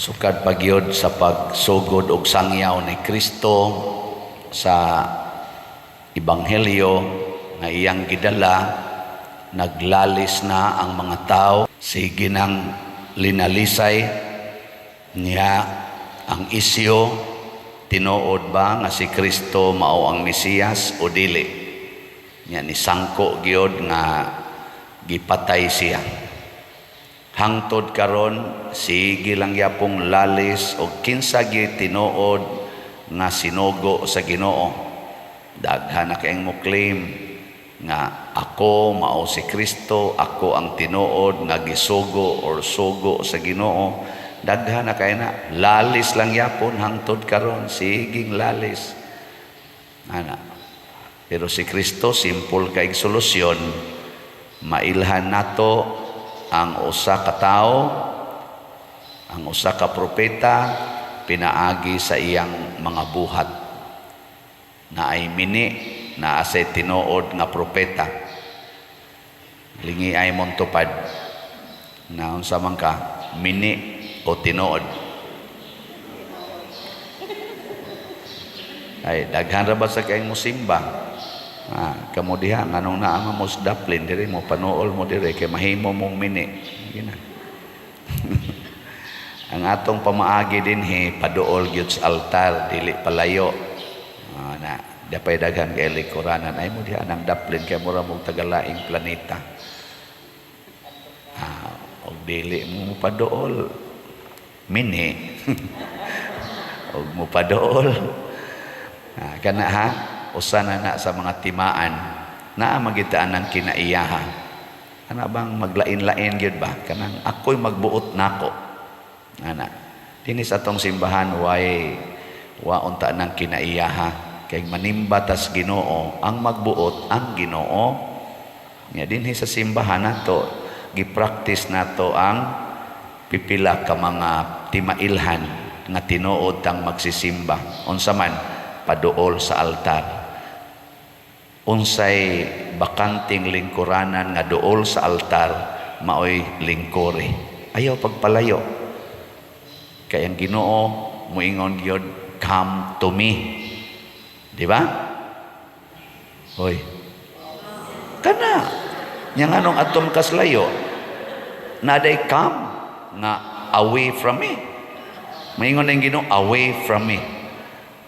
Sukad pagyod sa pagsugod og sangyaw ni Kristo sa Ebanghelyo nga iyang gidala, naglalis na ang mga tao. Sige nang linalisay niya ang isyo, tinuod ba nga si Kristo mao ang Mesiyas o dili. Nya ni sangko gyud nga gipatay siya. Hangtod karon sige lang yapong lalis og kinsa gyud tinuod nga sinugo sa Ginoo. Daghan na kayong mo claim nga ako mao si Kristo, ako ang tinuod nga gisugo or sugo sa Ginoo. Daghan na kayo na, lalis lang yapon hangtod karon, siging lalis. Ana. Pero si Kristo simple kay solusyon. Mailhan nato ang usa ka tao, ang usa ka propeta, pinaagi sa iyang mga buhat na ay mini na asay tinuod nga propeta. Lingi ay mong tupad na unsa man ka, mini o tinuod. Ay daghan ra ba sa kayong musimba? Kamo diha nganong naa nga musdaplin diri mo panuol mo diri kay mahimo mong mini. Gina. Ang atong pamaagi dinhi paduol gyud sa altar dili palayo. Na dapay daghan kay likuranan ay mo diha nang daplin kay mura mong tagalaing planeta. Og dili mo paduol mini. Og mo paduol. Kana ha usa na sa mga timaan na magitaan ng kinaiyaha. Ana bang maglain-lain gyud ba kanang ako'y magbuot nako. Ana dinhi sa atong simbahan wa unta ng kinaiyaha kay manimba tas Ginoo ang magbuot ang Ginoo. Nya dinhi sa simbahan nato gi-practice nato ang pipila ka mga timailhan nga tinuod tang magsisimba. Unsa man paduol sa altar. Unsay bakanting lingkuranan nga duol sa altar maoy lingkore. Ayaw pagpalayo. Kay ang Ginoo moingon gyud come to me. Di ba? Hoy. Kana nya nganong atom kaslayo naday come nga away from me. Moingon ang Ginoo away from me.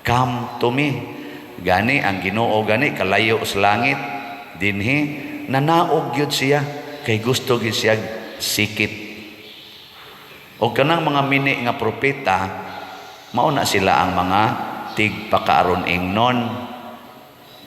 Come to me. Gani ang Ginoo gani kalayo sa langit dinhi nanaog gyud siya kay gusto gyud siya sikit. O kanang mga mini nga propeta mao na sila ang mga tigpakaaron ingnon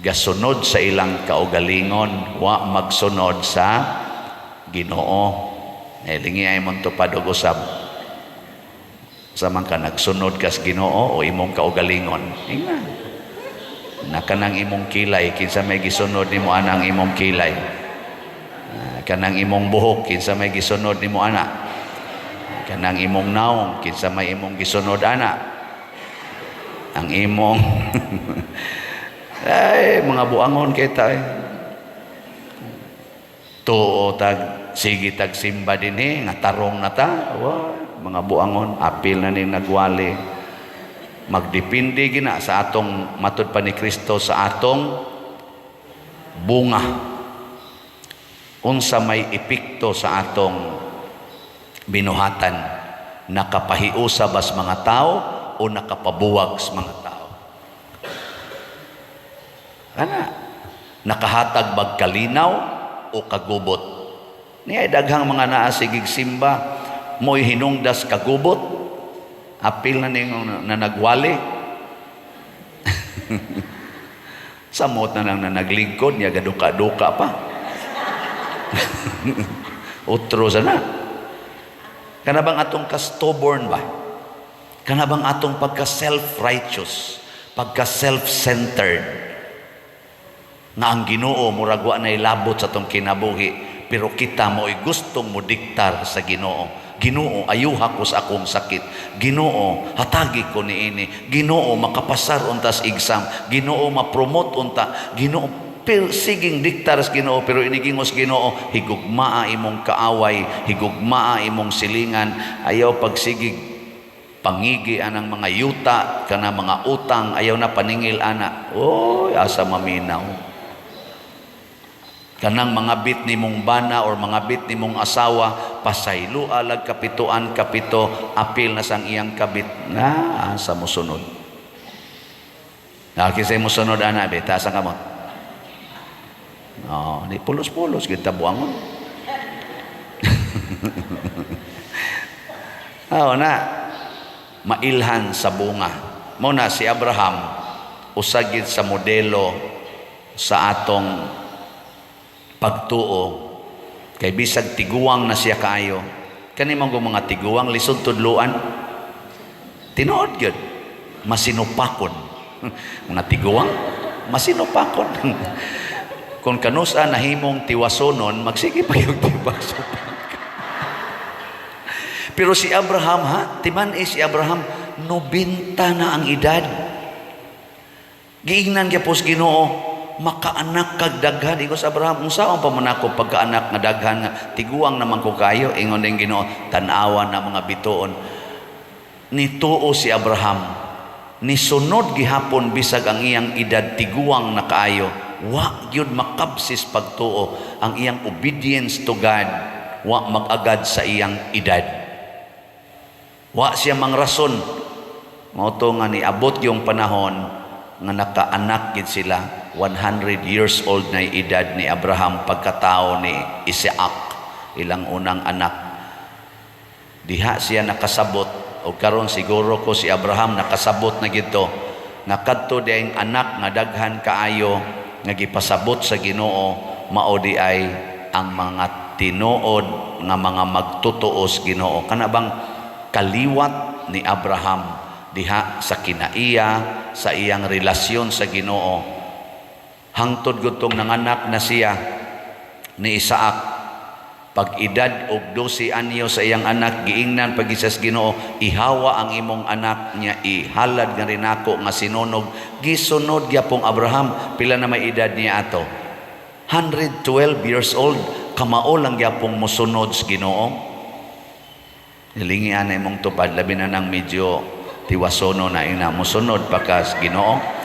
gasunod sa ilang kaugalingon wa magsunod sa Ginoo. Lingi ay mong tupad og usab. Samang ka nagsunod kas Ginoo o imong kaugalingon. Ingnan. Na kanang imong kilay kinsa may gisunod nimo anang imong kilay. Kanang imong buhok kinsa may gisunod nimo ana. Kanang imong naong kinsa may imong gisunod ana. Ang imong ay mga buangon kita tuo tag sige tag simba dinhi nga tarong na ta. Mga buangon apil na ning nagwali. Magdepende gina sa atong matud pa ni Kristo sa atong bunga. Unsa may epekto sa atong binuhatan, nakapahiusa bas mga tao o nakapabuwag sa mga tao. Ana nakahatag bag kalinaw o kagubot. Niya daghang mga naa sigig simba mo'y hinungdas kagubot. Apil na ning na nagwali. Samot na lang na naglingkod niya gaduka-duka pa. Utro sana. Kana bang atong ka-stubborn ba? Kana bang atong pagka-self-righteous, pagka-self-centered? Nga ang Ginoo murag wa nay labot sa atong kinabuhi, pero kita mo'y gustong mo diktar sa Ginoo. Ginoo, ayuha ko sa akong sakit. Ginoo, hatagi ko niini. Ginoo, makapasar untas exam. Ginoo, mapromote unta. Ginoo, siging diktar sa Ginoo, pero inigingos Ginoo, higugmaa imong kaaway, higugmaa imong silingan. Ayaw pagsigig pangigi anang mga yuta, kana mga utang, ayaw na paningil ana. Oy, asa maminaw. Kanang mga bit ni mong bana or mga bit ni mong asawa, pasaylo alag kapituan kapito, apil na sang iyang kabit. Na, asa mo sunod. Nakisay mo sunod ana, beta, asa ka mo? Oh, di pulos-pulos kita buangon. Oo na, mailhan sa bunga. Muna si Abraham, usagid sa modelo sa atong pagtuo. Kay bisag tiguang na siya kayo. Kani man mga tiguang, lisod tudluan. Tinuod yun. Masinupakon. Mga tiguang, masinupakon. Kung kanusa nahimong tiwasonon, magsige pa yung tiwasonon. Pero si Abraham, timan si Abraham, 90 na ang edad. Giingnan kaya po sa Ginoo, makaanak kag daghan. Iko sa Abraham, unsaon pa man ako pagkaanak nga daghan nga tiguang naman ko kayo. Ingon din Ginoo, tanawa na mga bituon. Nituo si Abraham, nisunod gihapon bisag ang iyang edad tiguang na kaayo. Wa gyud makabsis pagtuo ang iyang obedience to God. Wa magagad sa iyang edad. Wa siya mang rason. Moto nga niabot yung panahon nga nakaanak gid sila. 100 years old na edad ni Abraham pagkatao ni Isaac, ilang unang anak. Diha siya nakasabot, o karon siguro ko si Abraham nakasabot na gito nga kadto diayng anak nga daghan kaayo nga gipasabot sa Ginoo, mao di ay ang mga tinuod nga mga magtutuos Ginoo. Kana bang kaliwat ni Abraham diha sa kinaiya, sa iyang relasyon sa Ginoo. Hangtod gutong nanganak na siya ni Isaac, pag edad og 12 anyo sa iyang anak, giingnan pag isas Ginoo, ihawa ang imong anak niya, ihalad nga rin ako nga sinunog. Gisunod gyapong Abraham, pila na may edad niya ato? 112 years old, kamao lang gyapong mosunod sa Ginoo. Nilingi anay mong tupad, labi na nang medyo tiwasono na ina mosunod pakas Ginoo.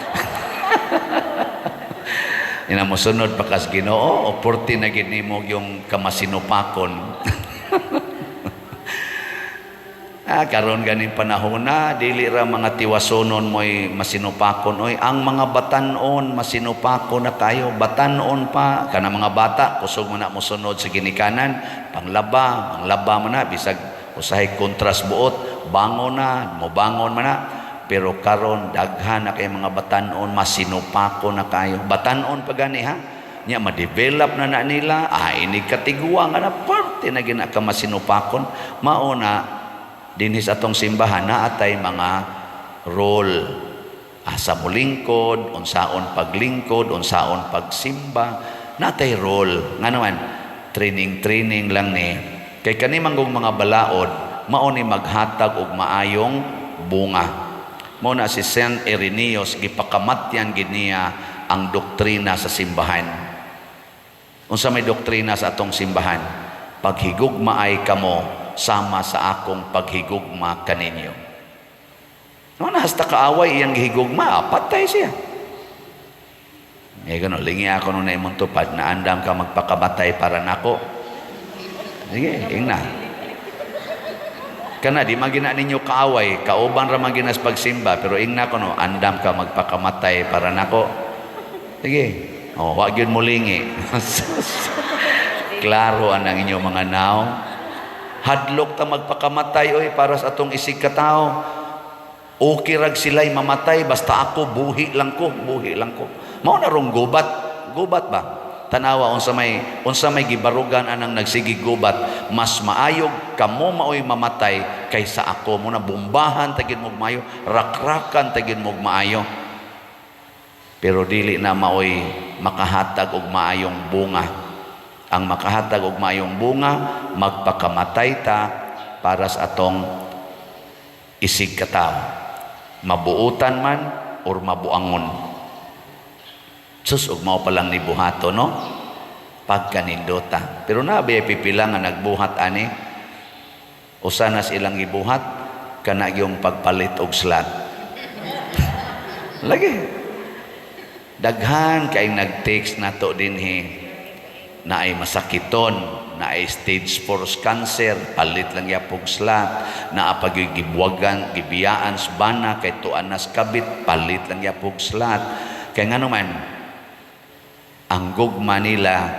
Ina mosunod pakas Ginoo, o 40 na gid nimo yung kamasinupakon. Karon ganing panahon na dili ra mga tiwasonon mo'y masinupakon. Oy, ang mga batanon masinupakon na kayo, batanon pa kana mga bata kusog mo na mosunod sa ginikanan, panglaba mo na bisag usahay kontras buot, bangon na, mobangon man na. Pero karon daghan na kay mga batanon masinupakon na kayo. Batanon pa gani nya ma-develop na nila, ini katiguang na parte na gina ka masinupakon. Mao na dinhis atong simbahan na atay mga role. Asa mo lingkod, unsaon paglingkod, unsaon pagsimba, natay role. Nga naman, training lang ni. Kay kanimang mga balaod, mao ni maghatag og maayong bunga. Mao na si Saint Irenaeus, gipakamatyan gid niya ang doktrina sa simbahan. Unsa may doktrina sa atong simbahan? Paghigugma ay kamo sama sa akong paghigugma kaninyo. No, hasta kaaway iyang gihigugma, patay siya. Gano, lingi ako nung naimong tupad na andam ka magpakamatay para nako. Sige, ingna. Kana di magina ninyo kaaway, kauban ra maginas pagsimba, pero ingna ko no, andam ka magpakamatay para nako. Sige. Wag yun mulingi. Klaro anang inyo mga naw. Hadlok ta magpakamatay oy para sa atong isig ka tao. Okay rag sila'y mamatay basta ako buhi lang ko. Mao na rong gubat ba? Tanawa unsa may gibarugan anang nagsigig gubat, mas maayog kamo maoy mamatay kaysa ako. Mo na bombahan tagid mo maayo, rakrakan tagid mo maayo. Pero dili na maoy makahatag og maayong bunga. Ang makahatag og maayong bunga, magpakamatay ta para sa atong isig katao. Mabuutan man or mabuangon. Sus, ug mao pa lang ni buhato, no? Pagkanindota. Pero nabay pipila nga nagbuhat ani. Usa na silang gibuhat, kana yung pagpalit og slot. Lagi. Daghan kay nag-text nato dinhi na ay masakiton, na ay stage 4 cancer, palit lang yapog slot, na apagigibwagan, gibiyaan sa bana, kay tuan nas kabit, palit lang yapog slot. Kaya nga naman, ang gugma nila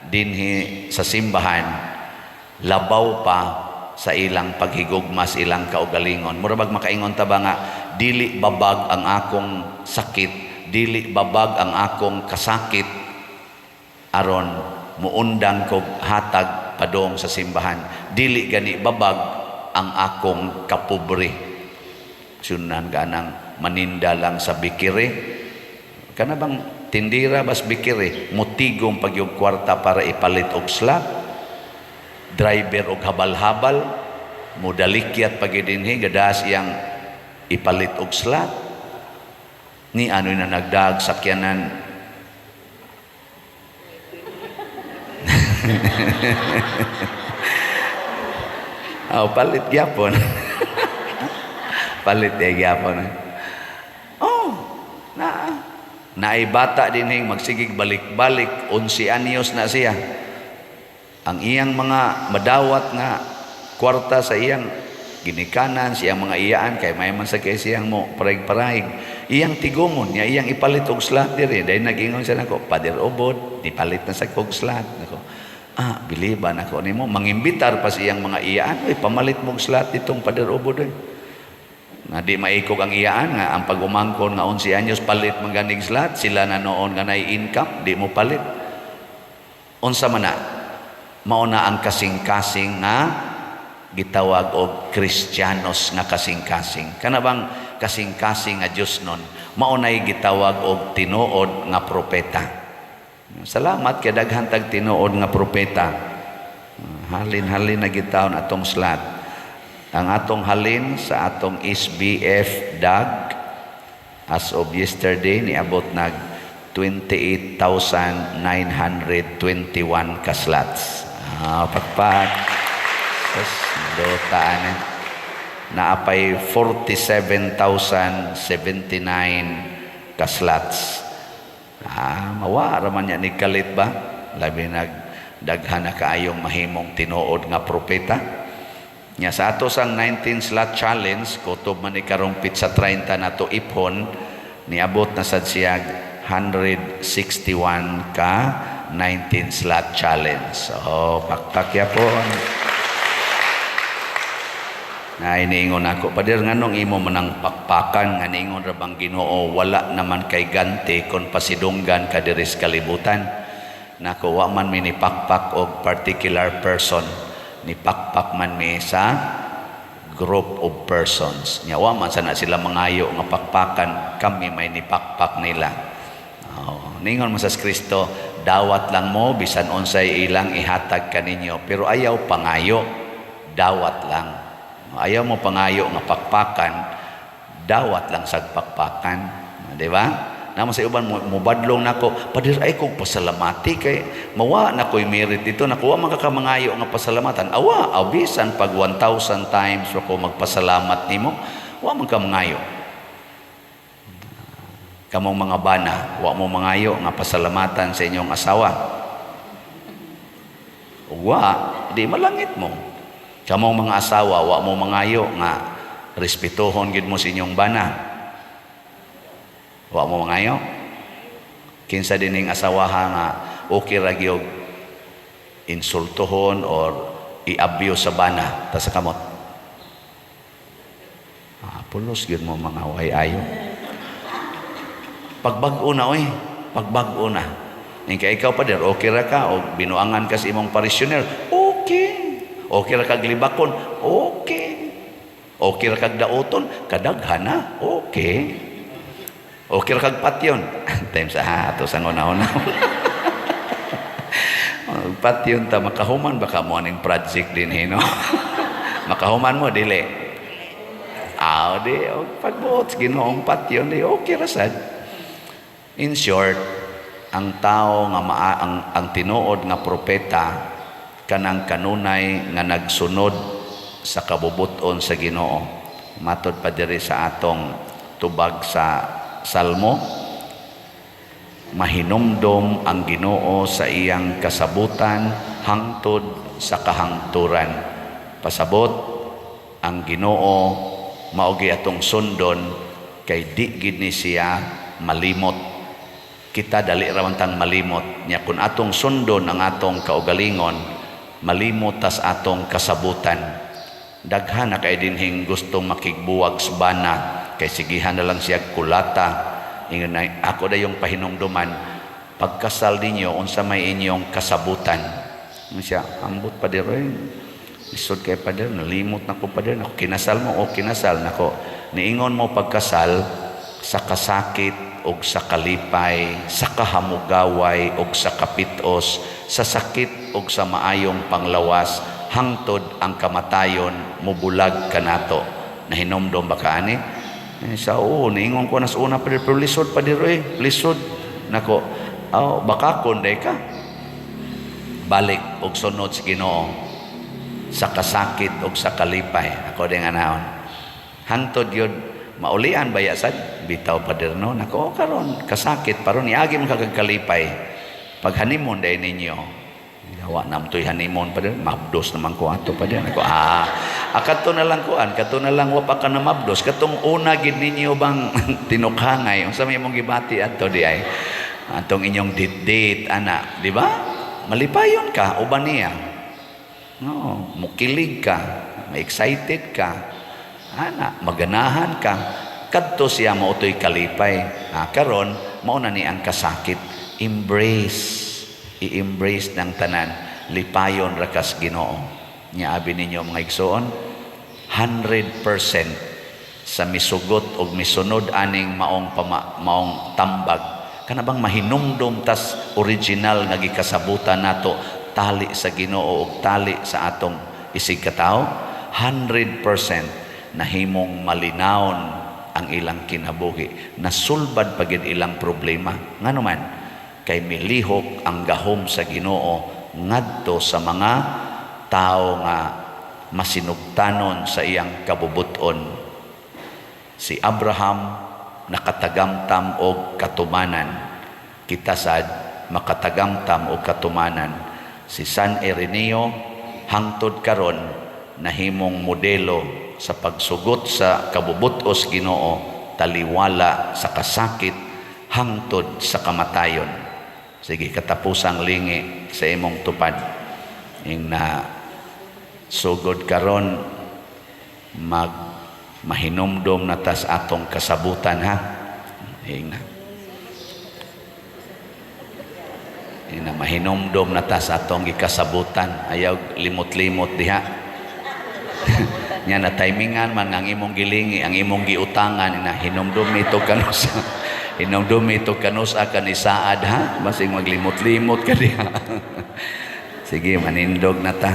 dinhi sa simbahan, labaw pa sa ilang paghigugma sa ilang kaugalingon. Murabag makaingon ta ba nga, dili babag ang akong sakit, dili babag ang akong kasakit, aron muundang kog hatag padong sa simbahan, dili gani babag ang akong kapobre. Sunan ganang maninda lang sa bikiri, kana bang tindira bas bikiri, mutigong pag yung kwarta para ipalit og slot, driver og habal-habal, mudalikyat pag idinhi gadas iyang ipalit og slot, ni ano na nagdag sakyanan. Oh, palit gyapon. Palit gyapon. Oh, naibata din magsigig balik-balik, 11 anyos na siya. Ang iyang mga madawat nga kwarta sa iyang ginikanan, siyang mga iyaan kay may man sa kay siyang mo parayg-parayg. Iyang tigumon niya, iyang ipalit og slot diri. Dahil nag-ingon siya nako, Pader Obod, dipalit na sa kog slot. Nako, biliban ako nimo, mangimbitar pa siyang mga iyaan, pamalit mong slot itong Pader Obod. Na di maikog ang iyaan nga ang pag-umangkon nga 11 anyos palit mangganig slot, sila na noon nga nay income, di mo palit. Unsa man na, mauna ang kasing-kasing nga gitawag og Kristiyanos nga kasing-kasing. Kana bang kasing-kasing nga Dios nun, maunay gitawag og tinuod nga propeta. Salamat kay daghan tag tinuod nga propeta. Halin-halin na gitawon atong slot. Ang atong halin sa atong SBF DAG as of yesterday niabot nag 28,921 ka slots. Pagpag dotaan naapay 47,079 ka slots. Mawara man niya ni kalit ba? Labi nagdaghan na kaayong mahimong tinuod nga propeta. Nya sa ato sang 19 slot challenge, kutob man ni karong pizza 30 na to ipon, niabot na sad siya 161 ka 19 slot challenge. So, pakpakya po. Na iniingon ako, Pader, nganong imo manang pakpakan, nga niingon ra bang Ginoo, wala naman kay ganti kon pasidunggan ka diri sa kalibutan. Nako, wa man mi ni pakpak og particular person, ni pakpak man mi sa group of persons. Nya wa man sana sila mangayo nga pakpakan, kami may ni pakpak nila. Ningon mo sa Kristo, dawat lang mo bisan unsay ilang ihatag kaninyo, pero ayaw pangayo, dawat lang. Ayaw mo pangayo nga pakpakan, dawat lang sa pakpakan. Di ba? Naman sa uban, mubadlong nako, Pader, ay kong pasalamati kay mawa na ko'y merit dito, nakuha makakamangayo nga pasalamatan. Abisan pag 1,000 times ako magpasalamat nimo, wa man ka mangayo. Kamong mga bana, wa mo mangayo nga pasalamatan sa inyong asawa. Di malangit mo. Kamong mga asawa, wa mo mangayo nga respetuhon gid mo sa inyong bana. Wa mo mangayo. Kinsa dining asawaha nga okay ra gyud insultuhon or i-abuse sa bana ta sa kamot. Pulos gid mo mga way-ayo. Pagbag-o na pagbag-o na. Ning ikaw Pader, okay ra ka o binuangan ka sa imong parishioner. Okay. Okay ra kag libakon, okay. Okay ra kag daoton, kadaghan na, okay. Okay ra kag patyon. Time sa ato sa una-una. Patyon ta makahuman baka mo aning project din no. Makahuman mo dili. Di pagbuot Ginoong patyon di okay ra sad. In short, ang tao nga ang tinuod nga propeta kanang kanunay nga nagsunod sa kabubuton sa Ginoo, Matod pa diri sa atong tubag sa Salmo, mahinumdom ang Ginoo sa iyang kasabutan hangtod sa kahangturan. Pasabot ang Ginoo maogi atong sundon kay di gid ni siya malimot. Kita dali ra man tang malimot nya kun atong sundon ang atong kaugalingon, malimot tas atong kasabutan. Daghan na kay dinhing gustong makigbuwag sa bana kay sigihan na lang siya kulata. Ingon na ako da yung pahinumduman, pagkasal ninyo unsa may inyong kasabutan. Siya ambot pa diri, isod kay pader, nalimot na ko pader, ako kinasal mo o kinasal nako. Niingon mo pagkasal sa kasakit og sa kalipay, sa kahamugaway og sa kapitos, sa sakit og sa maayong panglawas, hangtod ang kamatayon mubulag kanato. Nahinumdom ba ka ani? Sa niingon ko nas una pero lisod pa diro lisod nako. Baka kunday ka balik og sunod sa Ginoo sa kasakit og sa kalipay. Ako din nga naon hangtod yun maulian baya sad bitaw pa diro no nako karon kasakit paron iagi man kag kalipay pag honeymoon day ninyo. Wa nam toy honeymoon pa din, mabdos naman ko ato pa din. Ako, kato na lang kuan, kato na lang wa pa ka na mabdos. Katong una gid ninyo bang tinukhangay, unsa may imong gibati adto di ay. Atong inyong date ana, di ba? Malipayon ka uban niya. No, mukilig ka, ma-excited ka. Ana, maganahan ka. Kadto siya mo utoy kalipay. Karon mao na ni ang kasakit. I-embrace ng tanan, lipayon rakas Ginoo. Nya abi ninyo mga igsoon, 100% sa misugot og misunod aning maong tambag. Kana bang mahinumdom tas original nga gikasabutan nato tali sa Ginoo og tali sa atong isig katao, 100% nahimong malinawon ang ilang kinabuhi, nasulbad pagid ilang problema. Ngano man kay milihok ang gahom sa Ginoo ngadto sa mga tao nga masinugtanon sa iyang kabubuton. Si Abraham nakatagamtam og katumanan, kita sad makatagamtam og katumanan. Si San Ireneo hangtod karon nahimong modelo sa pagsugot sa kabubutos Ginoo, taliwala sa kasakit hangtod sa kamatayon. Sige, katapusang lingi sa imong tupad. Ing na sugod karon mahinumdom na tas atong kasabutan ha. Ing na mahinumdom na tas atong gikasabutan. Ayaw limot-limot diha. Nya na timingan man ang imong gilingi, ang imong giutangan na hinumdom ito kanus. Hinumdom ito kanus akan isaad ha. Basing maglimot-limot ka diha. Sige, manindog na ta.